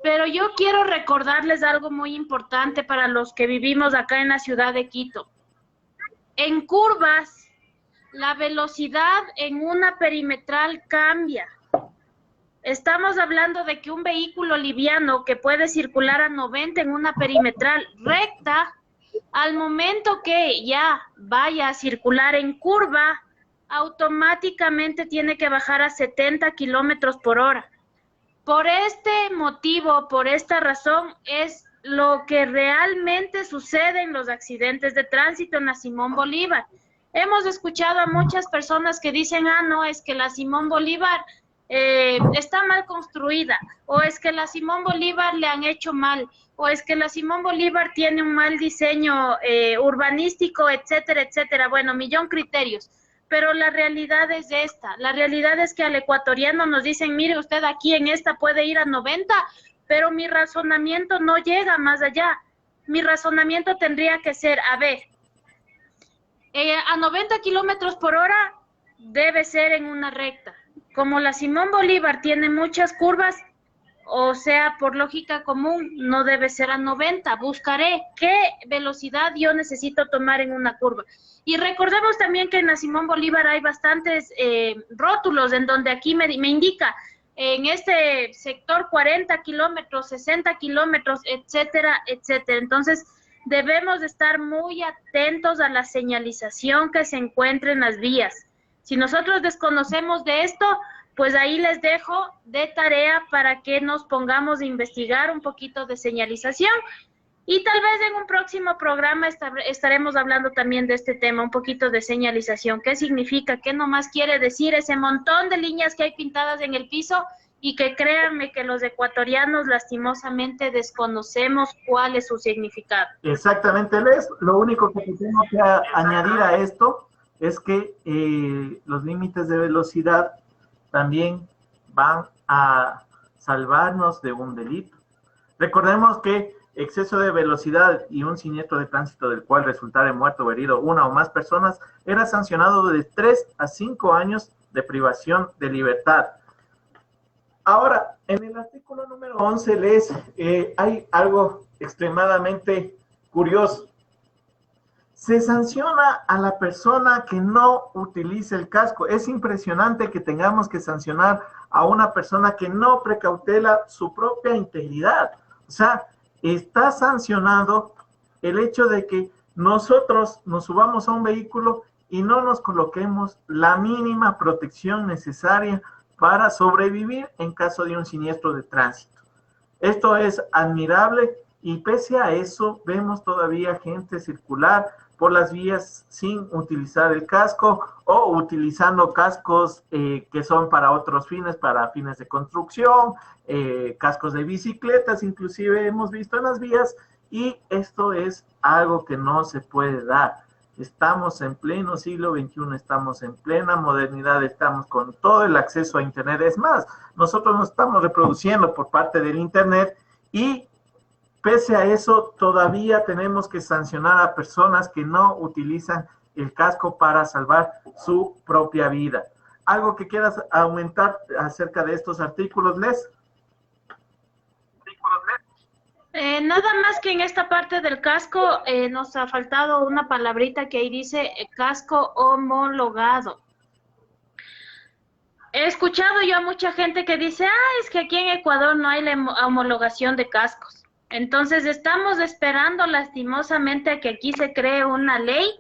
Pero yo quiero recordarles algo muy importante para los que vivimos acá en la ciudad de Quito. En curvas, la velocidad en una perimetral cambia. Estamos hablando de que un vehículo liviano que puede circular a 90 en una perimetral recta, al momento que ya vaya a circular en curva, automáticamente tiene que bajar a 70 kilómetros por hora. Por este motivo, por esta razón, es lo que realmente sucede en los accidentes de tránsito en la Simón Bolívar. Hemos escuchado a muchas personas que dicen, no, es que la Simón Bolívar está mal construida, o es que la Simón Bolívar le han hecho mal, o es que la Simón Bolívar tiene un mal diseño urbanístico, etcétera, etcétera. Bueno, millón criterios. Pero la realidad es esta. La realidad es que al ecuatoriano nos dicen, mire, usted aquí en esta puede ir a 90, pero mi razonamiento no llega más allá. Mi razonamiento tendría que ser, a ver, a 90 kilómetros por hora debe ser en una recta. Como la Simón Bolívar tiene muchas curvas, o sea, por lógica común, no debe ser a 90. Buscaré qué velocidad yo necesito tomar en una curva. Y recordemos también que en la Simón Bolívar hay bastantes rótulos en donde aquí me indica en este sector 40 kilómetros, 60 kilómetros, etcétera, etcétera. Entonces, debemos estar muy atentos a la señalización que se encuentre en las vías. Si nosotros desconocemos de esto, pues ahí les dejo de tarea para que nos pongamos a investigar un poquito de señalización Y tal vez en un próximo programa estaremos hablando también de este tema, un poquito de señalización. ¿Qué significa? ¿Qué nomás quiere decir ese montón de líneas que hay pintadas en el piso? Y que créanme que los ecuatorianos lastimosamente desconocemos cuál es su significado. Exactamente, Les. Lo único que tengo que añadir a esto es que los límites de velocidad también van a salvarnos de un delito. Recordemos que exceso de velocidad y un siniestro de tránsito del cual resultare muerto o herido una o más personas era sancionado de 3 a 5 años de privación de libertad. Ahora, en el artículo número 11, Les, hay algo extremadamente curioso. Se sanciona a la persona que no utilice el casco. Es impresionante que tengamos que sancionar a una persona que no precautela su propia integridad. O sea, está sancionado el hecho de que nosotros nos subamos a un vehículo y no nos coloquemos la mínima protección necesaria para sobrevivir en caso de un siniestro de tránsito. Esto es admirable y pese a eso vemos todavía gente circular por las vías sin utilizar el casco o utilizando cascos que son para otros fines, para fines de construcción, cascos de bicicletas, inclusive hemos visto en las vías, y esto es algo que no se puede dar. Estamos en pleno siglo XXI, estamos en plena modernidad, estamos con todo el acceso a Internet. Es más, nosotros nos estamos reproduciendo por parte del Internet y pese a eso todavía tenemos que sancionar a personas que no utilizan el casco para salvar su propia vida. ¿Algo que quieras aumentar acerca de estos artículos, Les? Nada más que en esta parte del casco nos ha faltado una palabrita que ahí dice casco homologado. He escuchado yo a mucha gente que dice, es que aquí en Ecuador no hay la homologación de cascos. Entonces estamos esperando lastimosamente a que aquí se cree una ley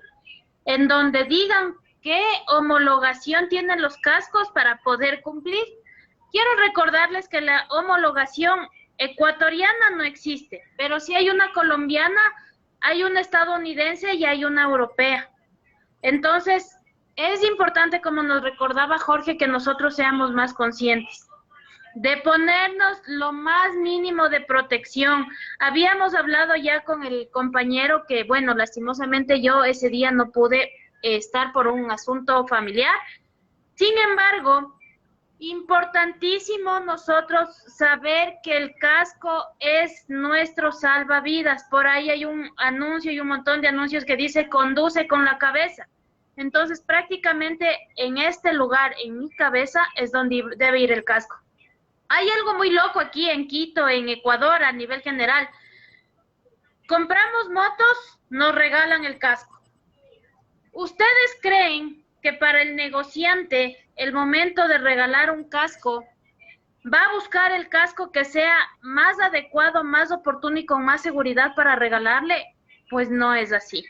en donde digan qué homologación tienen los cascos para poder cumplir. Quiero recordarles que la homologación ecuatoriana no existe, pero sí hay una colombiana, hay una estadounidense y hay una europea. Entonces, es importante, como nos recordaba Jorge, que nosotros seamos más conscientes de ponernos lo más mínimo de protección. Habíamos hablado ya con el compañero que, bueno, lastimosamente yo ese día no pude estar por un asunto familiar. Sin embargo, importantísimo nosotros saber que el casco es nuestro salvavidas. Por ahí hay un anuncio y un montón de anuncios que dice conduce con la cabeza. Entonces prácticamente en este lugar, en mi cabeza, es donde debe ir el casco. Hay algo muy loco aquí en Quito, en Ecuador, a nivel general. Compramos motos, nos regalan el casco. ¿Ustedes creen que para el negociante, el momento de regalar un casco, va a buscar el casco que sea más adecuado, más oportuno y con más seguridad para regalarle? Pues no es así.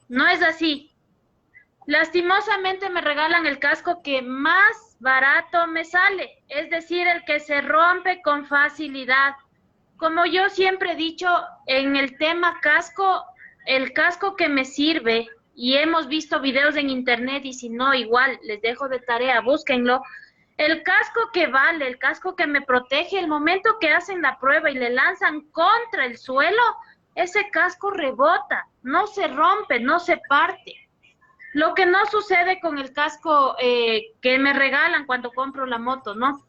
No es así. Lastimosamente me regalan el casco que más barato me sale, es decir, el que se rompe con facilidad. Como yo siempre he dicho en el tema casco, el casco que me sirve, y hemos visto videos en internet, y si no, igual les dejo de tarea, búsquenlo. El casco que vale, el casco que me protege, el momento que hacen la prueba y le lanzan contra el suelo, ese casco rebota, no se rompe, no se parte. Lo que no sucede con el casco que me regalan cuando compro la moto, ¿no?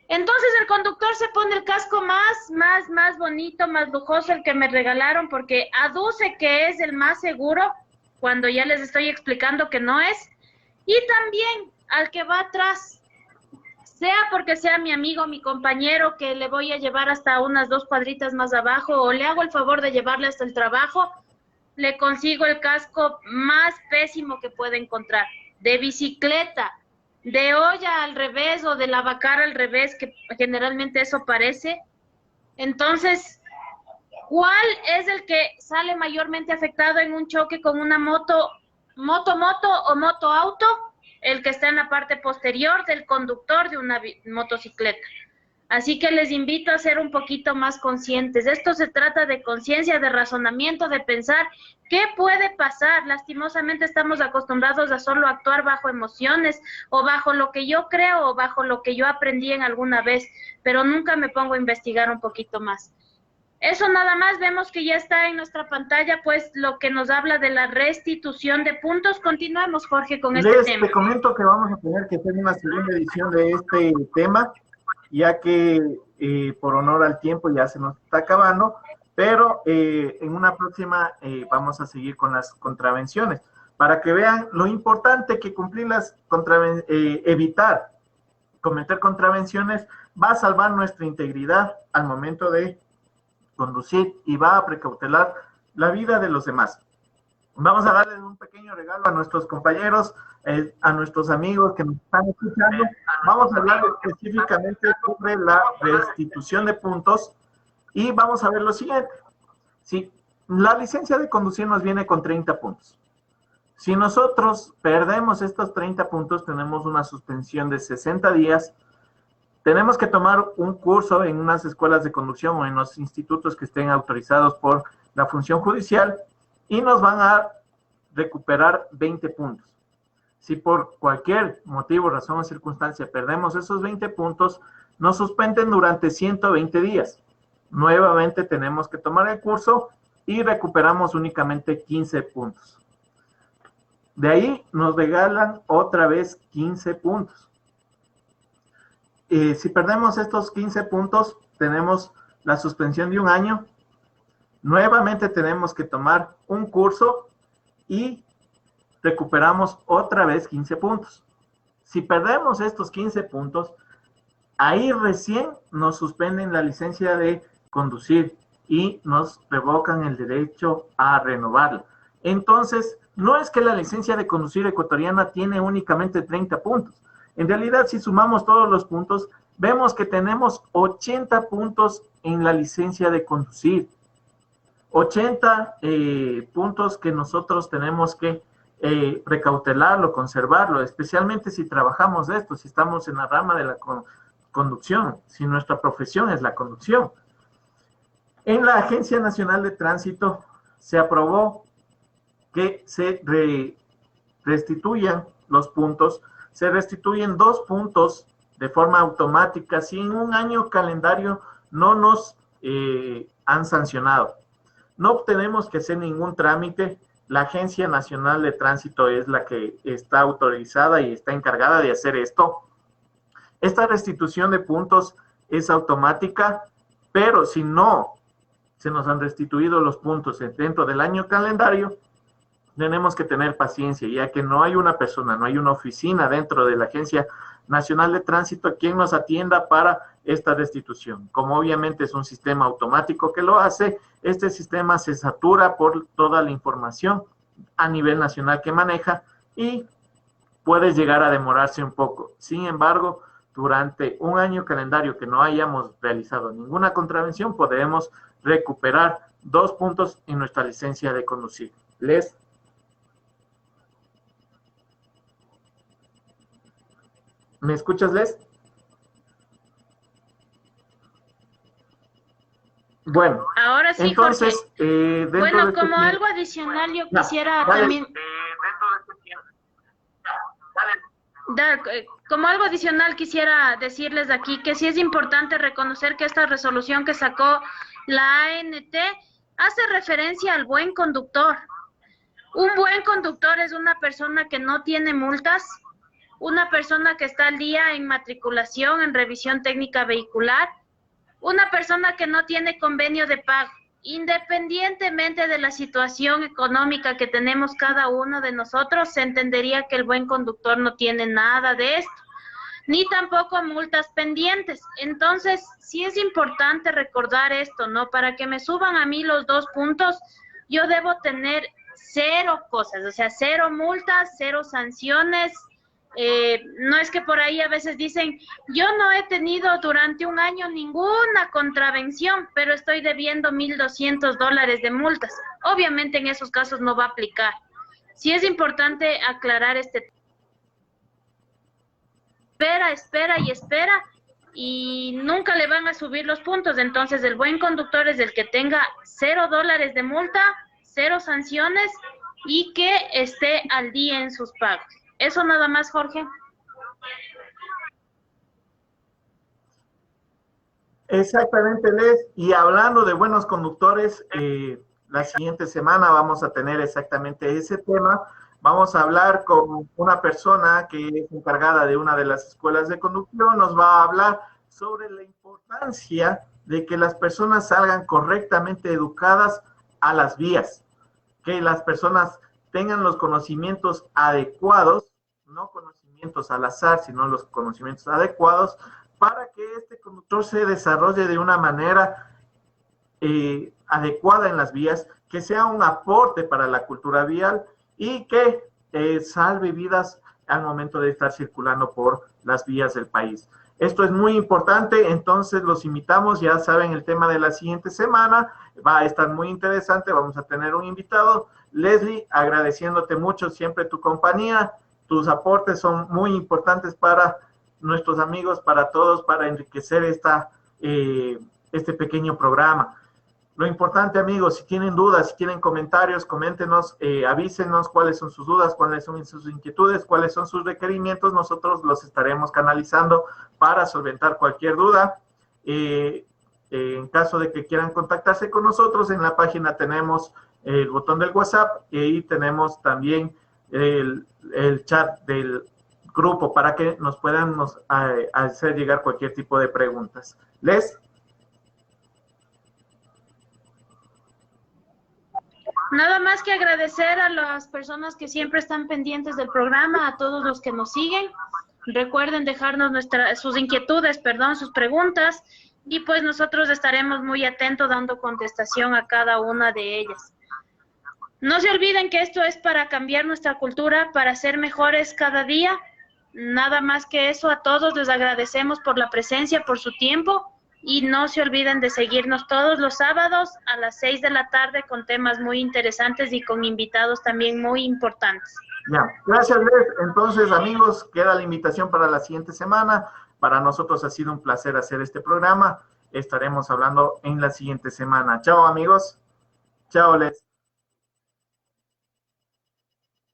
Entonces el conductor se pone el casco más bonito, más lujoso, el que me regalaron, porque aduce que es el más seguro, cuando ya les estoy explicando que no es. Y también al que va atrás, sea porque sea mi amigo, mi compañero, que le voy a llevar hasta unas 2 cuadritas más abajo, o le hago el favor de llevarle hasta el trabajo, le consigo el casco más pésimo que pueda encontrar, de bicicleta, de olla al revés o de lavacar al revés, que generalmente eso parece. Entonces, ¿cuál es el que sale mayormente afectado en un choque con una moto o moto-auto? El que está en la parte posterior del conductor de una motocicleta. Así que les invito a ser un poquito más conscientes. Esto se trata de conciencia, de razonamiento, de pensar qué puede pasar. Lastimosamente estamos acostumbrados a solo actuar bajo emociones o bajo lo que yo creo o bajo lo que yo aprendí en alguna vez, pero nunca me pongo a investigar un poquito más. Eso nada más. Vemos que ya está en nuestra pantalla pues lo que nos habla de la restitución de puntos. Continuemos, Jorge, con este tema. Te comento que vamos a tener que hacer una segunda edición de este tema, ya que por honor al tiempo ya se nos está acabando, pero en una próxima vamos a seguir con las contravenciones, para que vean lo importante que cumplir evitar cometer contravenciones va a salvar nuestra integridad al momento de conducir y va a precautelar la vida de los demás. Vamos a darles un pequeño regalo a nuestros compañeros, a nuestros amigos que nos están escuchando. Vamos a hablar específicamente sobre la restitución de puntos y vamos a ver lo siguiente. Si la licencia de conducir nos viene con 30 puntos. Si nosotros perdemos estos 30 puntos, tenemos una suspensión de 60 días. Tenemos que tomar un curso en unas escuelas de conducción o en los institutos que estén autorizados por la función judicial y nos van a recuperar 20 puntos. Si por cualquier motivo, razón o circunstancia perdemos esos 20 puntos, nos suspenden durante 120 días. Nuevamente tenemos que tomar el curso y recuperamos únicamente 15 puntos. De ahí nos regalan otra vez 15 puntos. Si perdemos estos 15 puntos, tenemos la suspensión de un año. Nuevamente tenemos que tomar un curso y recuperamos otra vez 15 puntos. Si perdemos estos 15 puntos, ahí recién nos suspenden la licencia de conducir y nos revocan el derecho a renovarla. Entonces, no es que la licencia de conducir ecuatoriana tiene únicamente 30 puntos. En realidad, si sumamos todos los puntos, vemos que tenemos 80 puntos en la licencia de conducir. 80 puntos que nosotros tenemos que precautelarlo, conservarlo, especialmente si trabajamos de esto, si estamos en la rama de la conducción, si nuestra profesión es la conducción. En la Agencia Nacional de Tránsito se aprobó que se restituyan los puntos, se restituyen 2 puntos de forma automática si en un año calendario no nos han sancionado. No tenemos que hacer ningún trámite. La Agencia Nacional de Tránsito es la que está autorizada y está encargada de hacer esto. Esta restitución de puntos es automática, pero si no se nos han restituido los puntos dentro del año calendario, tenemos que tener paciencia, ya que no hay una persona, no hay una oficina dentro de la Agencia Nacional de Tránsito quien nos atienda para esta restitución. Como obviamente es un sistema automático que lo hace, este sistema se satura por toda la información a nivel nacional que maneja y puede llegar a demorarse un poco. Sin embargo, durante un año calendario que no hayamos realizado ninguna contravención, podemos recuperar 2 puntos en nuestra licencia de conducir. ¿Me escuchas, Les? Bueno, ahora sí, entonces, Jorge. Bueno, como algo adicional, yo quisiera también... Como algo adicional quisiera decirles aquí que sí es importante reconocer que esta resolución que sacó la ANT hace referencia al buen conductor. Un buen conductor es una persona que no tiene multas, una persona que está al día en matriculación, en revisión técnica vehicular, una persona que no tiene convenio de pago. Independientemente de la situación económica que tenemos cada uno de nosotros, se entendería que el buen conductor no tiene nada de esto, ni tampoco multas pendientes. Entonces, sí es importante recordar esto, ¿no? Para que me suban a mí los 2 puntos, yo debo tener 0 cosas, o sea, 0 multas, 0 sanciones. No es que por ahí a veces dicen, yo no he tenido durante un año ninguna contravención, pero estoy debiendo $1,200 de multas. Obviamente en esos casos no va a aplicar. Sí es importante aclarar este tema. Espera y nunca le van a subir los puntos. Entonces el buen conductor es el que tenga $0 de multa, 0 sanciones y que esté al día en sus pagos. Eso nada más, Jorge. Exactamente, Les. Y hablando de buenos conductores, la siguiente semana vamos a tener exactamente ese tema. Vamos a hablar con una persona que es encargada de una de las escuelas de conducción. Nos va a hablar sobre la importancia de que las personas salgan correctamente educadas a las vías, que las personas tengan los conocimientos adecuados, no conocimientos al azar, sino los conocimientos adecuados para que este conductor se desarrolle de una manera adecuada en las vías, que sea un aporte para la cultura vial y que salve vidas al momento de estar circulando por las vías del país. Esto es muy importante, entonces los invitamos, ya saben, el tema de la siguiente semana va a estar muy interesante, vamos a tener un invitado. Leslie, agradeciéndote mucho siempre tu compañía, tus aportes son muy importantes para nuestros amigos, para todos, para enriquecer este pequeño programa. Lo importante, amigos, si tienen dudas, si tienen comentarios, coméntenos, avísenos cuáles son sus dudas, cuáles son sus inquietudes, cuáles son sus requerimientos. Nosotros los estaremos canalizando para solventar cualquier duda. En caso de que quieran contactarse con nosotros, en la página tenemos el botón del WhatsApp y ahí tenemos también el chat del grupo para que nos puedan hacer llegar cualquier tipo de preguntas. Les. Nada más que agradecer a las personas que siempre están pendientes del programa, a todos los que nos siguen. Recuerden dejarnos sus inquietudes, sus preguntas, y pues nosotros estaremos muy atentos dando contestación a cada una de ellas. No se olviden que esto es para cambiar nuestra cultura, para ser mejores cada día. Nada más que eso, a todos les agradecemos por la presencia, por su tiempo. Y no se olviden de seguirnos todos los sábados a las 6 de la tarde con temas muy interesantes y con invitados también muy importantes. Ya, gracias, Les. Entonces, amigos, queda la invitación para la siguiente semana. Para nosotros ha sido un placer hacer este programa. Estaremos hablando en la siguiente semana. Chao, amigos. Chao, Les.